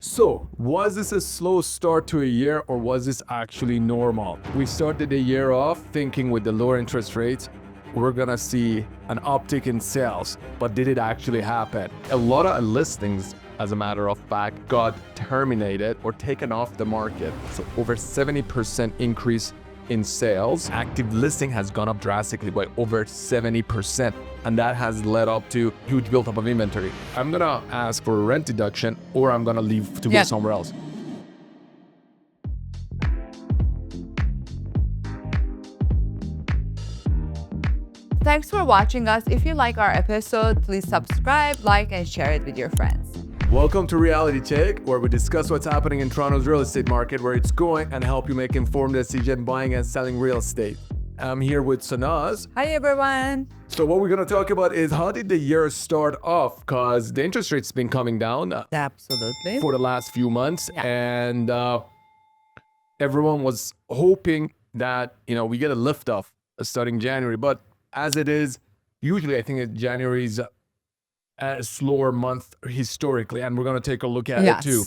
So, was this a slow start to a year or was this actually normal? We started the year off thinking with the lower interest rates, we're gonna see an uptick in sales, but did it actually happen? A lot of listings, as a matter of fact, got terminated or taken off the market. So over 70% increase in sales. Active listing has gone up drastically by over 70%, and that has led up to huge buildup of inventory. I'm gonna ask for a rent deduction or I'm gonna leave to go somewhere else. Thanks for watching us. If you like our episode, please subscribe, like, and share it with your friends. Welcome to Reality Check, where we discuss what's happening in Toronto's real estate market, where it's going, and help you make informed decisions buying and selling real estate. I'm here with Sanaz. Hi, everyone. So what we're going to talk about is how did the year start off? Because the interest rate's been coming down Absolutely. for the last few months, Yeah. and everyone was hoping that we get a lift off starting January. But as it is, usually I think January is a slower month historically, and we're going to take a look at it too.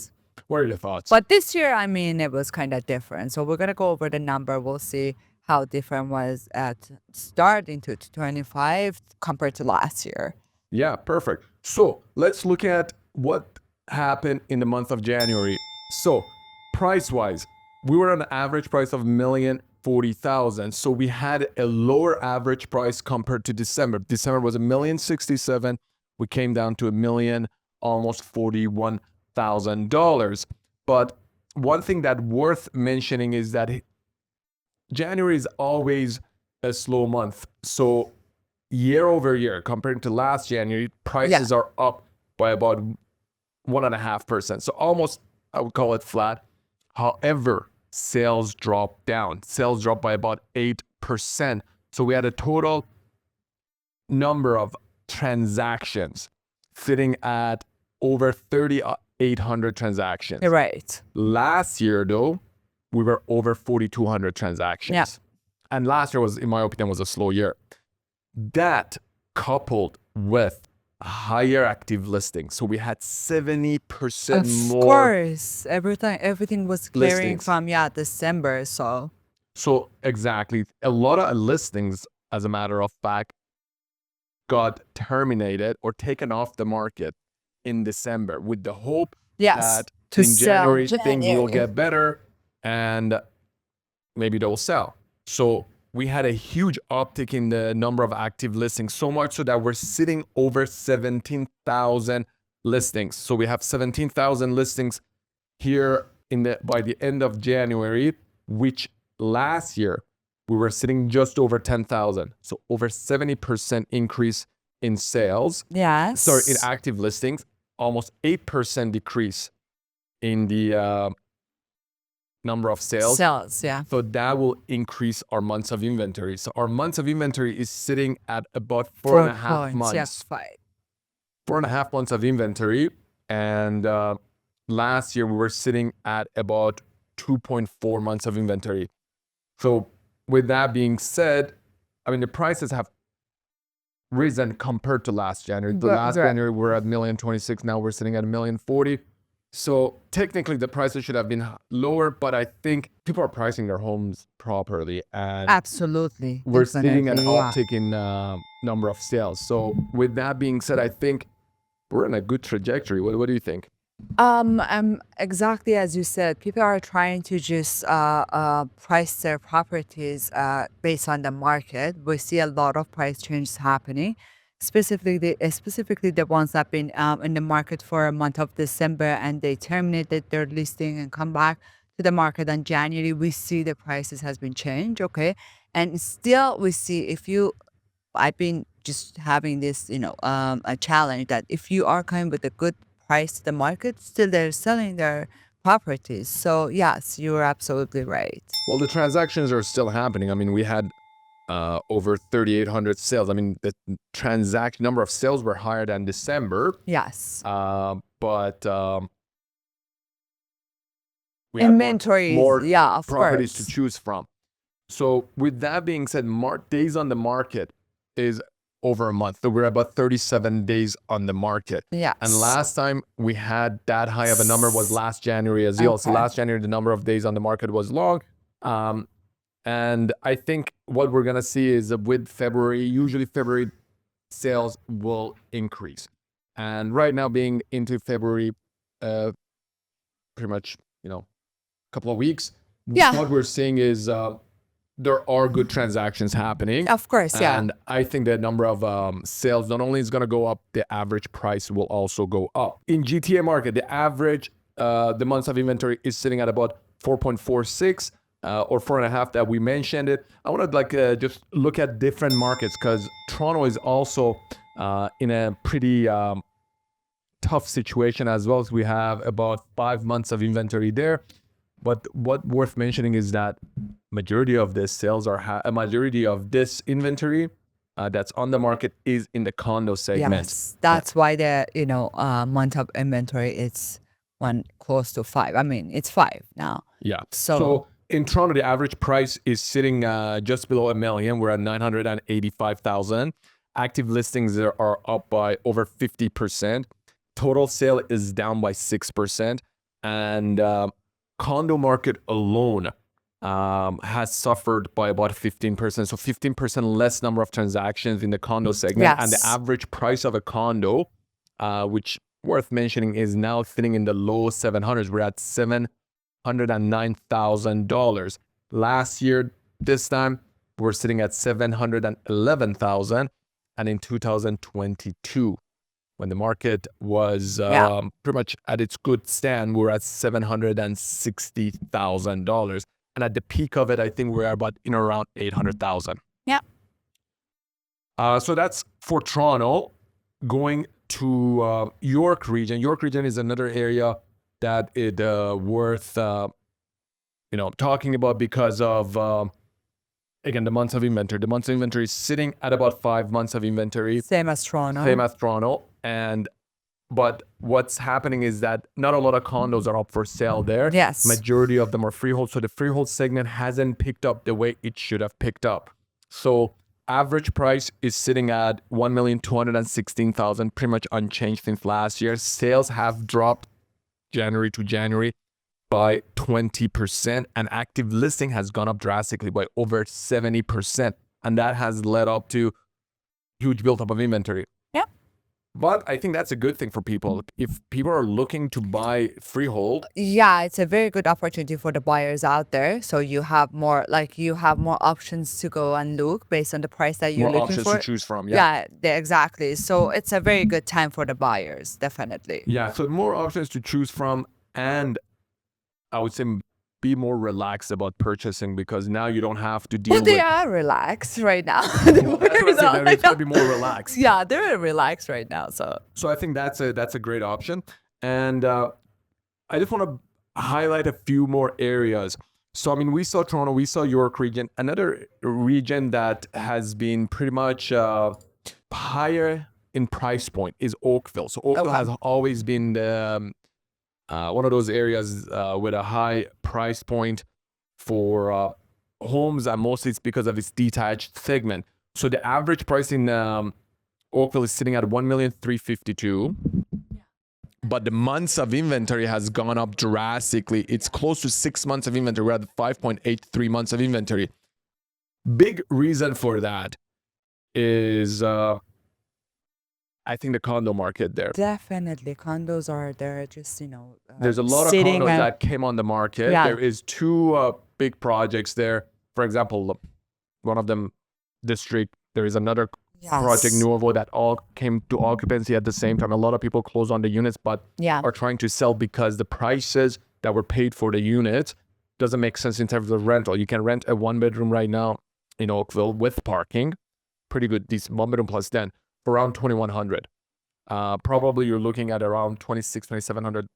What are your thoughts? But this year, it was kind of different. So we're going to go over the number. We'll see how different was at start into 25 compared to last year. Yeah, perfect. So let's look at what happened in the month of January. So price-wise, we were on an average price of $1,040,000. So we had a lower average price compared to December. December was $1,067,000. We came down to almost $41,000. But one thing that worth mentioning is that January is always a slow month. So year over year, compared to last January, prices are up by about 1.5%. So almost, I would call it flat. However, sales dropped down. Sales dropped by about 8%. So we had a total number of transactions sitting at over 3,800 transactions. Right. Last year, though, we were over 4,200 transactions. Yeah. And last year was, in my opinion, was a slow year. That coupled with higher active listings. So we had 70% more. Of course. Everything was clearing Listings. from, December. So Exactly. A lot of listings, as a matter of fact, got terminated or taken off the market in December with the hope that in January things will get better and maybe they'll sell. So we had a huge uptick in the number of active listings, so much so that we're sitting over 17,000 listings. So we have 17,000 listings here by the end of January, which last year we were sitting just over 10,000. So over 70% increase in sales. Yes. Sorry, in active listings, almost 8% decrease in the number of sales. So that will increase our months of inventory. So our months of inventory is sitting at about 4.5 months. Yes, 4.5 months of inventory. And last year we were sitting at about 2.4 months of inventory. So with that being said, the prices have risen compared to last January. January we were at $1,026,000. Now we're sitting at $1,040,000. So technically the prices should have been lower, but I think people are pricing their homes properly, and absolutely. we're seeing an uptick in number of sales. So with that being said, I think we're in a good trajectory. What do you think? Exactly as you said, people are trying to just price their properties based on the market. We see a lot of price changes happening, specifically the ones that have been in the market for a month of December and they terminated their listing and come back to the market in January. We see the prices has been changed, okay? And still we see I've been just having this, a challenge that if you are coming with a good price to the market, still they're selling their properties. So yes, you're absolutely right. Well, the transactions are still happening. We had over 3,800 sales. The transaction number of sales were higher than December. Yes. But we Inventories, had more of properties course. to choose from. So with that being said, days on the market is over a month. So we're about 37 days on the market. Yes. And last time we had that high of a number was last January as well. So last January, the number of days on the market was long. And I think what we're going to see is with February, usually February sales will increase. And right now being into February, pretty much, a couple of weeks, what we're seeing is there are good transactions happening. Of course, yeah. And I think the number of sales not only is going to go up, the average price will also go up. In GTA market, the average, the months of inventory is sitting at about 4.46 or 4.5 that we mentioned it. I want to just look at different markets because Toronto is also in a pretty tough situation as well. So we have about 5 months of inventory there. But what worth mentioning is that majority of this sales are a majority of this inventory that's on the market is in the condo segment. Yes, that's why the month of inventory is close to 5. I mean, it's 5 now. Yeah. So in Toronto, the average price is sitting just below $1 million. We're at 985,000. Active listings are up by over 50%. Total sale is down by 6%, and condo market alone has suffered by about 15%. So 15% less number of transactions in the condo segment. And the average price of a condo, which worth mentioning, is now sitting in the low 700s. We're at $709,000. Last year, this time, we're sitting at $711,000. And in 2022, when the market was pretty much at its good stand, we're at $760,000. And at the peak of it, I think we're about in around 800,000. Yeah. So that's for Toronto. Going to York region. York region is another area that is worth talking about because of again the months of inventory. The months of inventory is sitting at about 5 months of inventory. Same as Toronto. But what's happening is that not a lot of condos are up for sale there. Yes. Majority of them are freehold. So the freehold segment hasn't picked up the way it should have picked up. So average price is sitting at $1,216,000, pretty much unchanged since last year. Sales have dropped January to January by 20%, and active listing has gone up drastically by over 70. And that has led up to huge buildup of inventory. Yeah. But I think that's a good thing for people. If people are looking to buy freehold. Yeah, it's a very good opportunity for the buyers out there. So you have more options to go and look based on the price that you're looking for. More options to choose from. Yeah, exactly. So it's a very good time for the buyers, definitely. Yeah, so more options to choose from, and I would say be more relaxed about purchasing because now you don't have to deal with... They are relaxed right now. That's what I'm saying. It's going to be more relaxed. Yeah, they're relaxed right now. So I think that's a great option. And I just want to highlight a few more areas. So, I mean, we saw Toronto, we saw York region. Another region that has been pretty much higher in price point is Oakville. So Oakville has always been one of those areas with a high price point for homes, and mostly it's because of its detached segment. So the average price in Oakville is sitting at $1,352,000, but the months of inventory has gone up drastically. It's close to 6 months of inventory. We're at 5.83 months of inventory. Big reason for that is I think the condo market there. Definitely. Condos are there just, there's a lot of condos that came on the market. Yeah. There is 2 big projects there. For example, one of them, District, there is another project, Nuevo, that all came to occupancy at the same time. A lot of people closed on the units, but are trying to sell because the prices that were paid for the units doesn't make sense in terms of rental. You can rent a 1-bedroom right now in Oakville with parking. Pretty good, decent 1-bedroom plus den. For around $2,100. Probably you're looking at around $2,700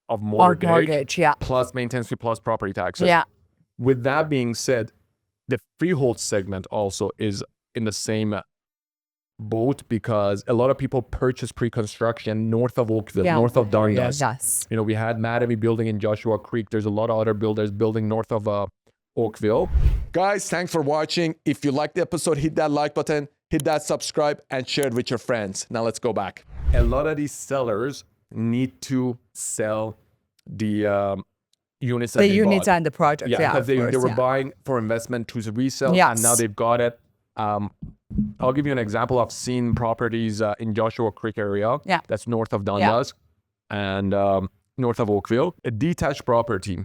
of mortgage, plus maintenance fee, plus property taxes. Yeah. With that being said, the freehold segment also is in the same boat because a lot of people purchase pre-construction north of Oakville, north of Dundas. Yes. We had Mattamy building in Joshua Creek. There's a lot of other builders building north of Oakville. Guys, thanks for watching. If you liked the episode, hit that like button. hit that subscribe and share it with your friends. Now let's go back. A lot of these sellers need to sell the units that The they units bought. and the projects. Yeah, Yeah, because of they course, were yeah. buying for investment to resell, and now Yes. they've got it. I'll give you an example. I've seen properties in Joshua Creek area. Yeah. That's north of Dundas and north of Oakville. A detached property,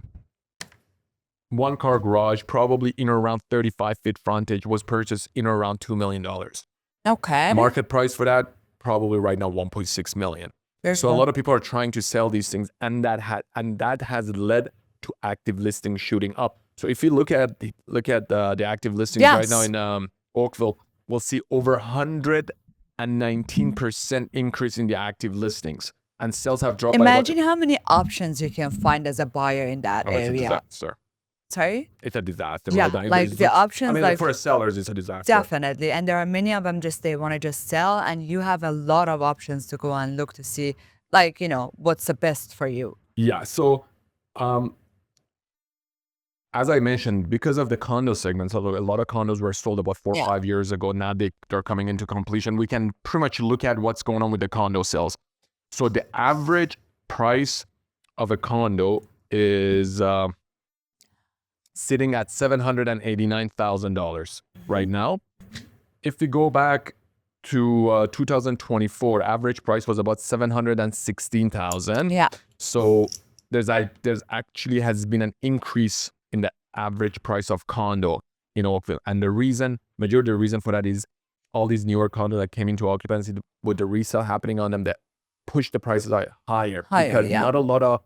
one car garage, probably in or around 35 feet frontage, was purchased in or around $2 million. Okay. Market price for that, probably right now 1.6 million. So a lot of people are trying to sell these things, and that has led to active listings shooting up. So if you look at the active listings right now in Oakville, we'll see over 119% increase in the active listings, and sales have dropped. Imagine how many options you can find as a buyer in that It's a area. disaster. Sorry? It's a disaster. Yeah, Well, like the options, I mean, like for a sellers, it's a disaster. definitely. And there are many of them they want to just sell, and you have a lot of options to go and look to see, like, what's the best for you. Yeah. So, as I mentioned, because of the condo segments, although a lot of condos were sold about 4 or 5 years ago, now they're coming into completion. We can pretty much look at what's going on with the condo sales. So the average price of a condo is sitting at $789,000 right now. If we go back to 2024, average price was about $716,000. Yeah. So there's actually has been an increase in the average price of condo in Oakville, and the majority of the reason for that is all these newer condos that came into occupancy with the resale happening on them that pushed the prices higher because not a lot of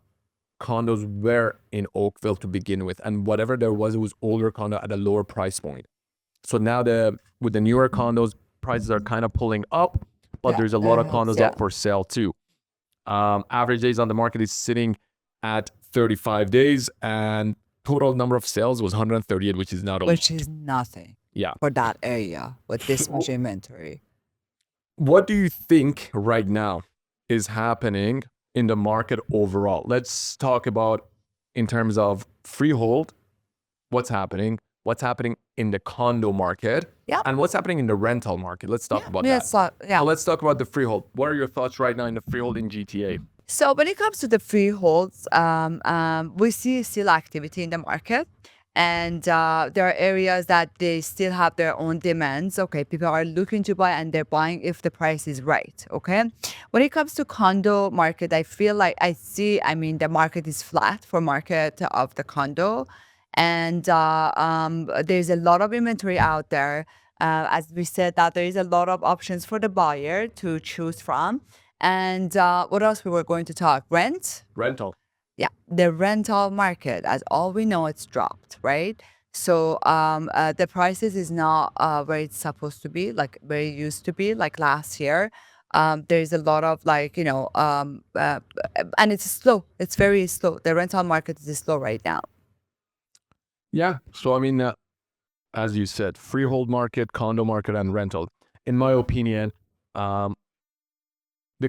condos were in Oakville to begin with, and whatever there was, it was older condo at a lower price point. So now with the newer condos, prices are kind of pulling up, but there's a lot of condos up for sale too. Average days on the market is sitting at 35 days, and total number of sales was 138, which is nothing. Yeah. For that area with this much inventory. What do you think right now is happening in the market overall? Let's talk about in terms of freehold, what's happening in the condo market, and what's happening in the rental market. Let's talk about that. Let's talk about the freehold. What are your thoughts right now in the freehold in GTA? So when it comes to the freeholds, we see still activity in the market. And there are areas that they still have their own demands. Okay, people are looking to buy, and they're buying if the price is right. Okay, when it comes to condo market, I feel like the market is flat for market of the condo, and there's a lot of inventory out there. As we said, that there is a lot of options for the buyer to choose from. And what else we were going to talk? Rental. Yeah, the rental market, as all we know, it's dropped, right? So the prices is not where it's supposed to be, like where it used to be, like last year. There's a lot of and it's slow. It's very slow. The rental market is slow right now. Yeah. So I mean, as you said, freehold market, condo market, and rental. In my opinion, the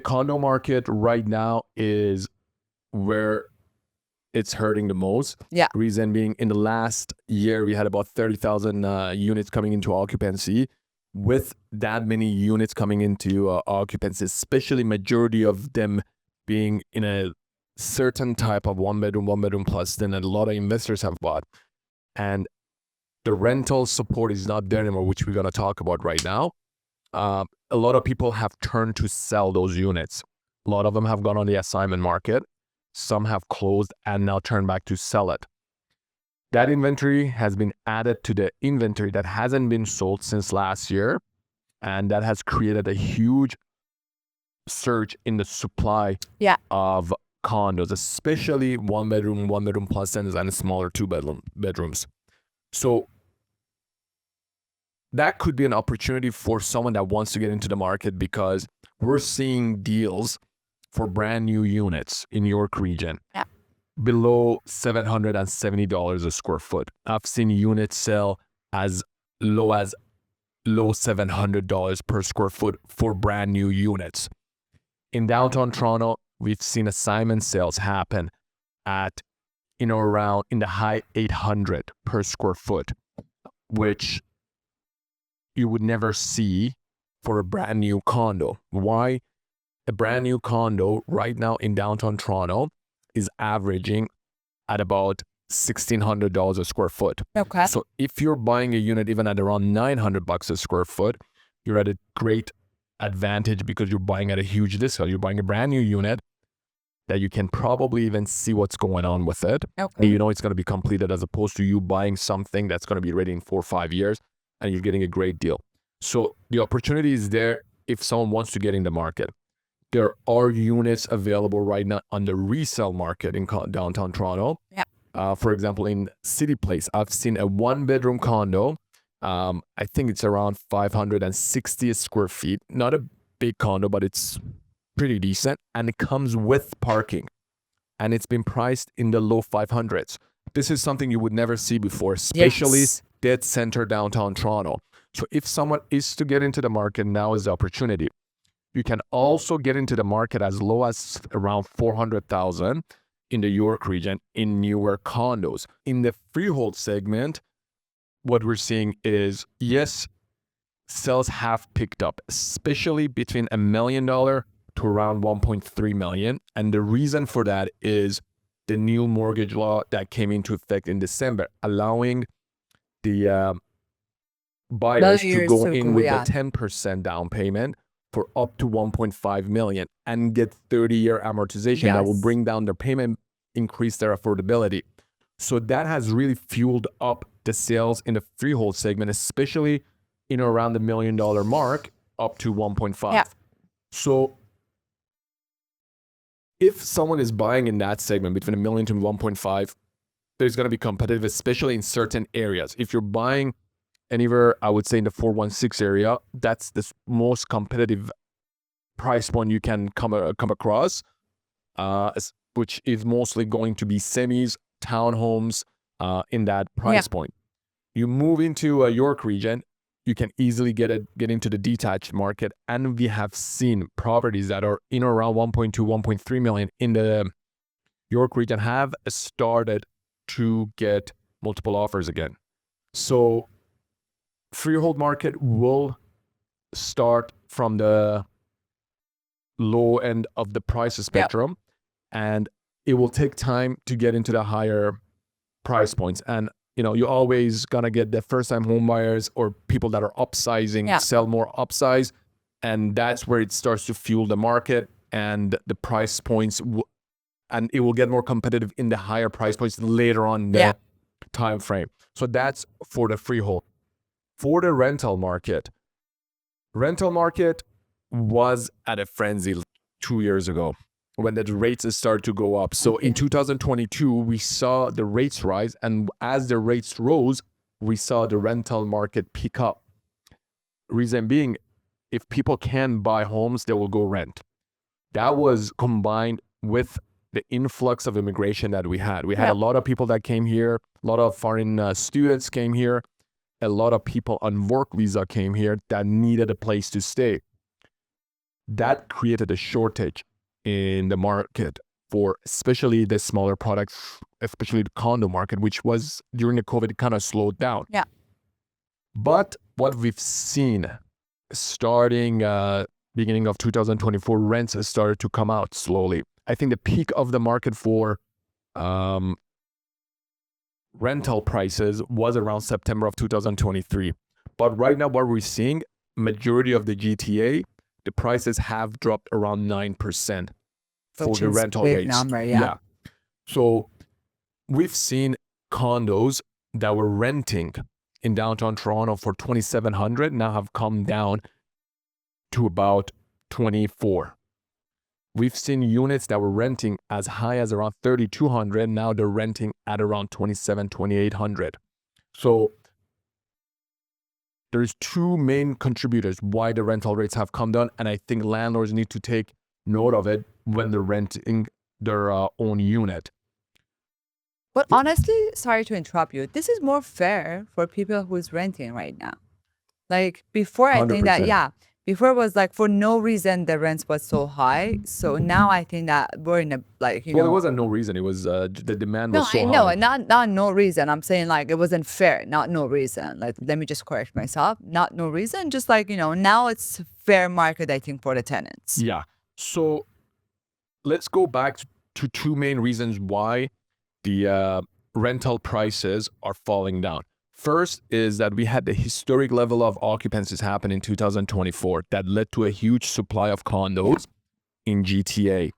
condo market right now is where it's hurting the most. Yeah. Reason being, in the last year, we had about 30,000 units coming into occupancy. With that many units coming into occupancy, especially majority of them being in a certain type of one bedroom plus, then a lot of investors have bought. And the rental support is not there anymore, which we're going to talk about right now. A lot of people have turned to sell those units. A lot of them have gone on the assignment market. Some have closed and now turned back to sell it. That inventory has been added to the inventory that hasn't been sold since last year. And that has created a huge surge in the supply of condos, especially one bedroom plus and smaller bedrooms. So that could be an opportunity for someone that wants to get into the market, because we're seeing deals for brand new units in York region below $770 a square foot. I've seen units sell as low $700 per square foot for brand new units. In downtown Toronto, we've seen assignment sales happen at around in the high $800 per square foot, which you would never see for a brand new condo. Why? A brand new condo right now in downtown Toronto is averaging at about $1,600 a square foot. Okay. So if you're buying a unit even at around $900 a square foot, you're at a great advantage because you're buying at a huge discount. You're buying a brand new unit that you can probably even see what's going on with it. Okay. And you know it's going to be completed, as opposed to you buying something that's going to be ready in 4 or 5 years and you're getting a great deal. So the opportunity is there if someone wants to get in the market. There are units available right now on the resale market in downtown Toronto. Yeah. For example, in City Place, I've seen a 1-bedroom condo. I think it's around 560 square feet. Not a big condo, but it's pretty decent. And it comes with parking. And it's been priced in the low 500s. This is something you would never see before, especially dead center downtown Toronto. So if someone is to get into the market, now is the opportunity. You can also get into the market as low as around $400,000 in the York region in newer condos. In the freehold segment, what we're seeing is, yes, sales have picked up, especially between $1 million to around 1.3 million. And the reason for that is the new mortgage law that came into effect in December, allowing the buyers to go in with the 10% down payment for up to 1.5 million and get 30-year amortization that will bring down their payment, increase their affordability. So that has really fueled up the sales in the freehold segment, especially in around the $1 million mark up to 1.5. Yeah. So if someone is buying in that segment between $1 million to 1.5, there's going to be competitive, especially in certain areas. If you're buying anywhere, I would say in the 416 area, that's the most competitive price point you can come across, which is mostly going to be semis, townhomes in that price point. You move into a York region, you can easily get into the detached market, and we have seen properties that are in around 1.2, 1.3 million in the York region have started to get multiple offers again. So freehold market will start from the low end of the price spectrum, and it will take time to get into the higher price points. And you know, you're always gonna get the first-time home buyers or people that are upsizing, sell more upsize, and that's where it starts to fuel the market and the price points, and it will get more competitive in the higher price points later on in the time frame. So that's for the freehold. For the rental market was at a frenzy 2 years ago when the rates started to go up. So in 2022, we saw the rates rise. And as the rates rose, we saw the rental market pick up. Reason being, if people can buy homes, they will go rent. That was combined with the influx of immigration that we had. We had a lot of people that came here, a lot of foreign students came here, a lot of people on work visa came here that needed a place to stay. That created a shortage in the market for especially the smaller products, especially the condo market, which was during the COVID kind of slowed down. Yeah. But what we've seen starting beginning of 2024, rents have started to come out slowly. I think the peak of the market for rental prices was around September of 2023. But right now, what we're seeing, majority of the GTA, the prices have dropped around 9% for the rental rates. Number, So we've seen condos that were renting in downtown Toronto for $2,700 now have come down to about $2,400. We've seen units that were renting as high as around $3,200. Now they're renting at around $2,700, $2,800. So there's two main contributors why the rental rates have come down. And I think landlords need to take note of it when they're renting their own unit. But honestly, sorry to interrupt you, this is more fair for people who's renting right now. Like before, I think that, 100%. Before it was like for no reason the rents was so high. So now I think that we're in a like, Well, it wasn't no reason. It was the demand no, was so I know, high. not no reason. I'm saying like it wasn't fair, not no reason. Like let me just correct myself. Not no reason, just like, now it's fair market, I think, for the tenants. Yeah. So let's go back to two main reasons why the rental prices are falling down. First is that we had the historic level of occupancies happen in 2024 that led to a huge supply of condos in GTA.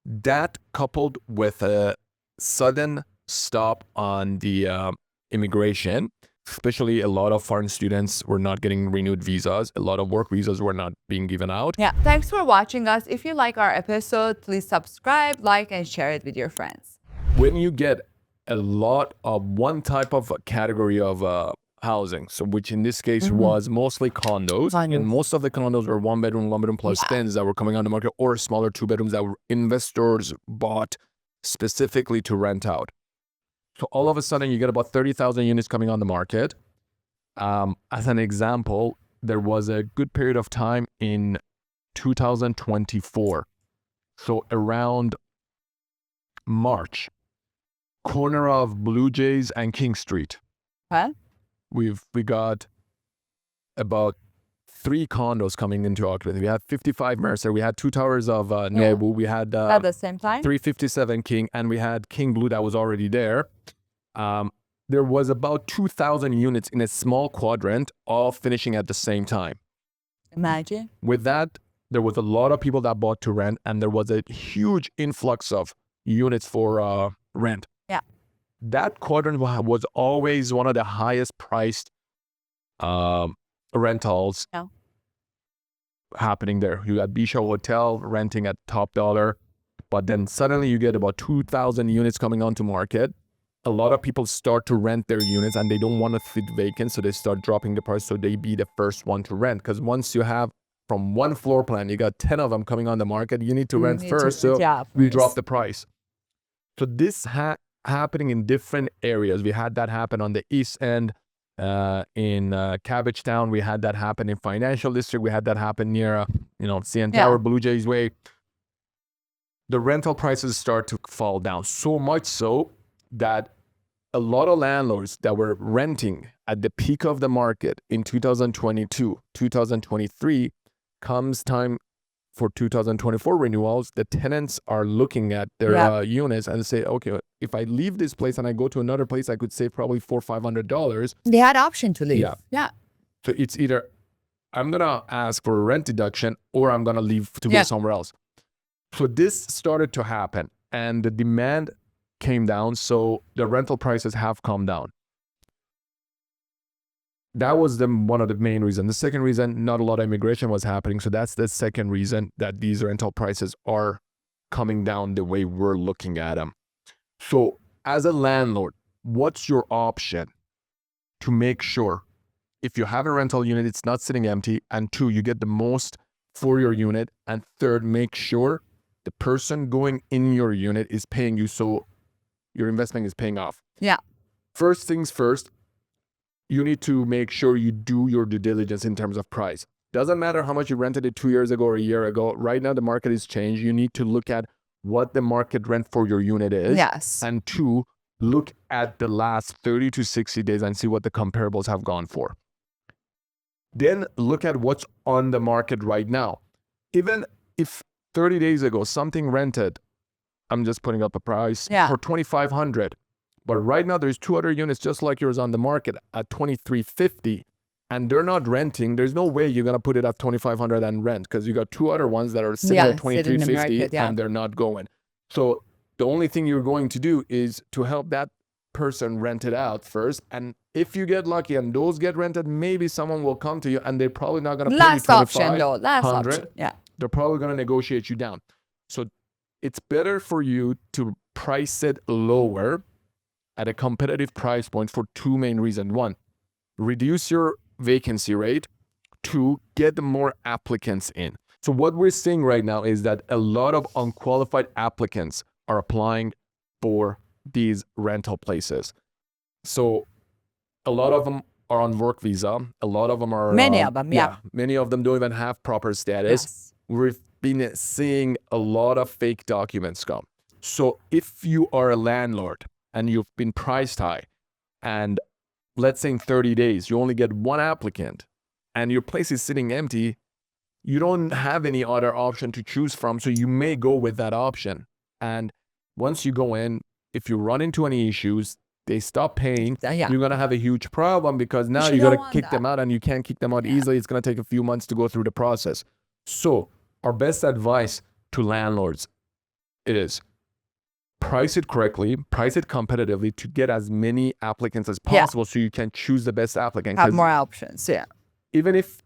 That coupled with a sudden stop on the immigration, especially a lot of foreign students were not getting renewed visas. A lot of work visas were not being given out. Yeah. Thanks for watching us. If you like our episode, please subscribe, like, and share it with your friends. When you get a lot of one type of category of housing, so which in this case was mostly condos, and most of the condos were one bedroom plus tens that were coming on the market, or smaller 2 bedrooms that were investors bought specifically to rent out. So all of a sudden you get about 30,000 units coming on the market. As an example, there was a good period of time in 2024, so around March, corner of Blue Jays and King Street. Huh? We got about 3 condos coming into occupancy. We had 55 Mercer, we had 2 towers of Nebu, we had At the same time? 357 King, and we had King Blue that was already there. There was about 2,000 units in a small quadrant, all finishing at the same time. Imagine. With that, there was a lot of people that bought to rent, and there was a huge influx of units for rent. Yeah. That quadrant was always one of the highest priced rentals happening there. You got Bisha Hotel renting at top dollar, but then suddenly you get about 2,000 units coming onto market. A lot of people start to rent their units and they don't want to sit vacant, so they start dropping the price so they be the first one to rent. Because once you have from one floor plan, you got 10 of them coming on the market, you need to rent first, so we drop the price. So this happening in different areas. We had that happen on the east end, in Cabbage Town. We had that happen in Financial District. We had that happen near, CN Tower, Blue Jays Way. The rental prices start to fall down, so much so that a lot of landlords that were renting at the peak of the market in 2022, 2023, comes time for 2024 renewals, the tenants are looking at their units and say, okay, if I leave this place and I go to another place, I could save probably $400 or $500. They had option to leave. Yeah. So it's either I'm going to ask for a rent deduction or I'm going to leave to go somewhere else. So this started to happen and the demand came down. So the rental prices have come down. That was one of the main reasons. The second reason, not a lot of immigration was happening. So that's the second reason that these rental prices are coming down the way we're looking at them. So as a landlord, what's your option to make sure if you have a rental unit, it's not sitting empty, and 2, you get the most for your unit, and 3rd, make sure the person going in your unit is paying you so your investment is paying off. Yeah. First things first, you need to make sure you do your due diligence in terms of price. Doesn't matter how much you rented it 2 years ago or a year ago. Right now, the market has changed. You need to look at what the market rent for your unit is. Yes. And 2, look at the last 30 to 60 days and see what the comparables have gone for. Then look at what's on the market right now. Even if 30 days ago something rented, I'm just putting up a price for $2,500. But right now there's 2 other units just like yours on the market at $2,350, and they're not renting. There's no way you're gonna put it at $2,500 and rent, because you got 2 other ones that are sitting at $2,350 and they're not going. So the only thing you're going to do is to help that person rent it out first, and if you get lucky and those get rented, maybe someone will come to you and they're probably not gonna pay you last option. They're probably gonna negotiate you down. So it's better for you to price it lower at a competitive price point for 2 main reasons. 1, reduce your vacancy rate. 2, get more applicants in. So what we're seeing right now is that a lot of unqualified applicants are applying for these rental places. So a lot of them are on work visa. A lot of them are Many of them, yeah. Many of them don't even have proper status. Yes. We've been seeing a lot of fake documents come. So if you are a landlord and you've been priced high, and let's say in 30 days you only get one applicant and your place is sitting empty, you don't have any other option to choose from, so you may go with that option. And once you go in, if you run into any issues, they stop paying, Yeah. you're gonna have a huge problem, because now you you don't gotta want kick them out, and you can't kick them out easily. It's gonna take a few months to go through the process. So our best advice to landlords is price it correctly, price it competitively to get as many applicants as possible, so you can choose the best applicant. Have more options, yeah. Even if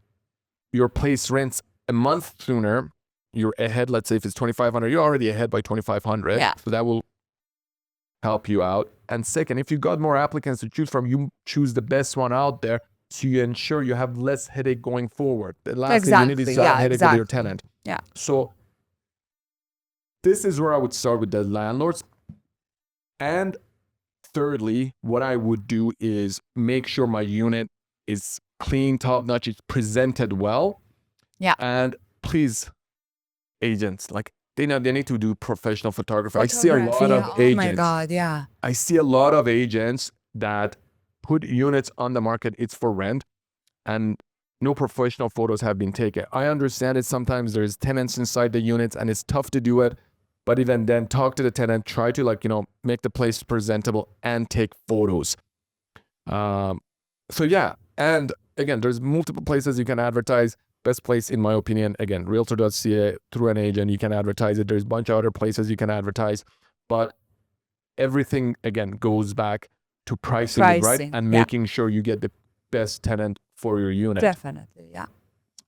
your place rents a month sooner, you're ahead. Let's say if it's 2,500, you're already ahead by 2,500. Yeah. So that will help you out. And second, if you got more applicants to choose from, you choose the best one out there, so you ensure you have less headache going forward. The last thing you need is to have headache with your tenant. Yeah. So this is where I would start with the landlords. And thirdly, what I would do is make sure my unit is clean, top notch, it's presented well. Yeah. And please, agents, like they need to do professional photography. I see a lot of agents. Oh my God, yeah. I see a lot of agents that put units on the market, it's for rent, and no professional photos have been taken. I understand it. Sometimes there's tenants inside the units and it's tough to do it. But even then, talk to the tenant, try to make the place presentable and take photos. So yeah, and again, there's multiple places you can advertise. Best place, in my opinion, again, realtor.ca, through an agent, you can advertise it. There's a bunch of other places you can advertise, but everything, again, goes back to pricing it right and making sure you get the best tenant for your unit. Definitely, yeah.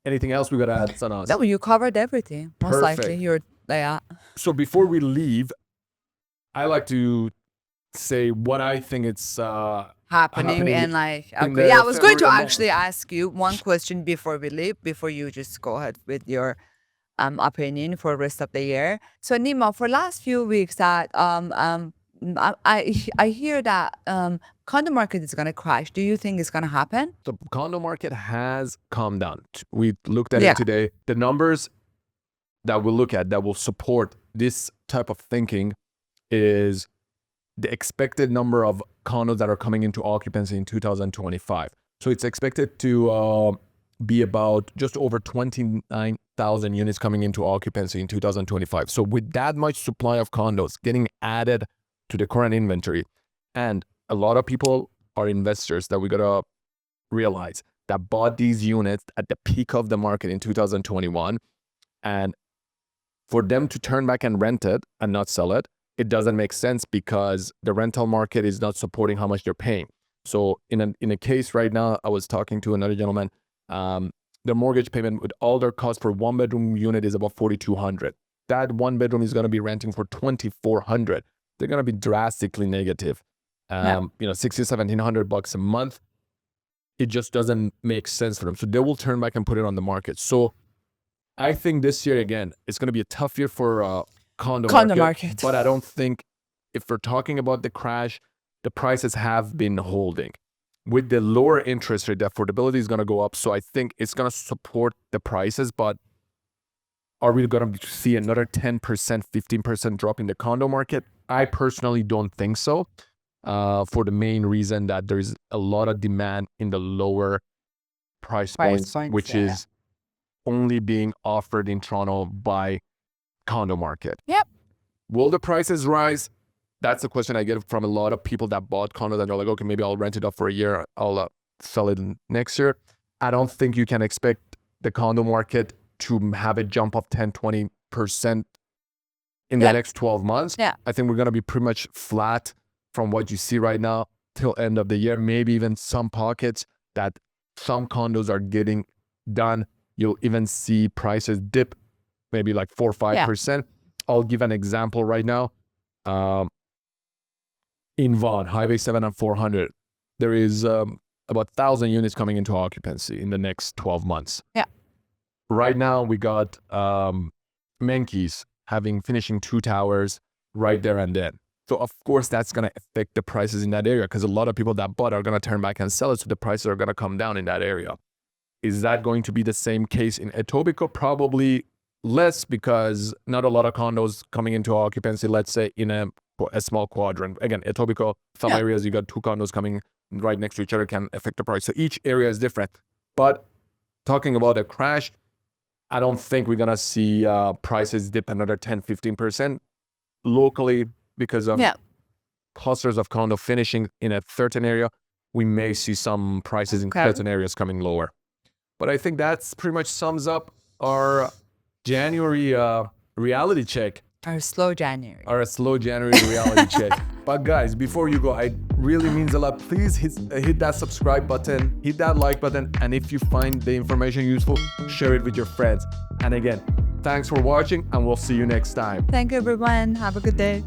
Anything else we got to add, Sanaz? No, you covered everything. Most likely, you're there. So before we leave, I like to say what I think it's happening and I was going to actually ask you one question before we leave, before you just go ahead with your opinion for the rest of the year. So Nima, for last few weeks that I hear that condo market is going to crash. Do you think it's going to happen? The condo market has calmed down. We looked at it today. The numbers that we'll look at that will support this type of thinking is the expected number of condos that are coming into occupancy in 2025. So it's expected to be about just over 29,000 units coming into occupancy in 2025. So with that much supply of condos getting added to the current inventory, and a lot of people are investors that we gotta realize that bought these units at the peak of the market in 2021, and for them to turn back and rent it and not sell it, it doesn't make sense because the rental market is not supporting how much they're paying. So in a case right now, I was talking to another gentleman, their mortgage payment with all their costs for one bedroom unit is about $4,200. That one bedroom is going to be renting for $2,400. They're going to be drastically negative. $1,600-$1,700 a month. It just doesn't make sense for them. So they will turn back and put it on the market. So I think this year, again, it's going to be a tough year for condo market. But I don't think, if we're talking about the crash, the prices have been holding. With the lower interest rate, the affordability is going to go up. So I think it's going to support the prices. But are we going to see another 10%, 15% drop in the condo market? I personally don't think so. For the main reason that there's a lot of demand in the lower price points, which is only being offered in Toronto by condo market. Yep. Will the prices rise? That's the question I get from a lot of people that bought condos and they're like, okay, maybe I'll rent it up for a year. I'll sell it next year. I don't think you can expect the condo market to have a jump of 10, 20% in the next 12 months. Yeah. I think we're going to be pretty much flat from what you see right now till end of the year. Maybe even some pockets that some condos are getting done. You'll even see prices dip maybe like 4 or 5%. I'll give an example right now. In Vaughan, Highway 7 and 400, there is about 1,000 units coming into occupancy in the next 12 months. Yeah. Right now, we got Menkes finishing 2 towers right there and then. So of course that's going to affect the prices in that area because a lot of people that bought are going to turn back and sell it. So the prices are going to come down in that area. Is that going to be the same case in Etobicoke? Probably less because not a lot of condos coming into occupancy, let's say in a small quadrant. Again, Etobicoke, some areas you got 2 condos coming right next to each other can affect the price. So each area is different. But talking about a crash, I don't think we're going to see prices dip another 10-15% locally because of clusters of condo finishing in a certain area. We may see some prices in certain areas coming lower. But I think that's pretty much sums up our January reality check. Our slow January. Our slow January reality check. But guys, before you go, it really means a lot. Please hit that subscribe button, hit that like button, and if you find the information useful, share it with your friends. And again, thanks for watching, and we'll see you next time. Thank you, everyone. Have a good day.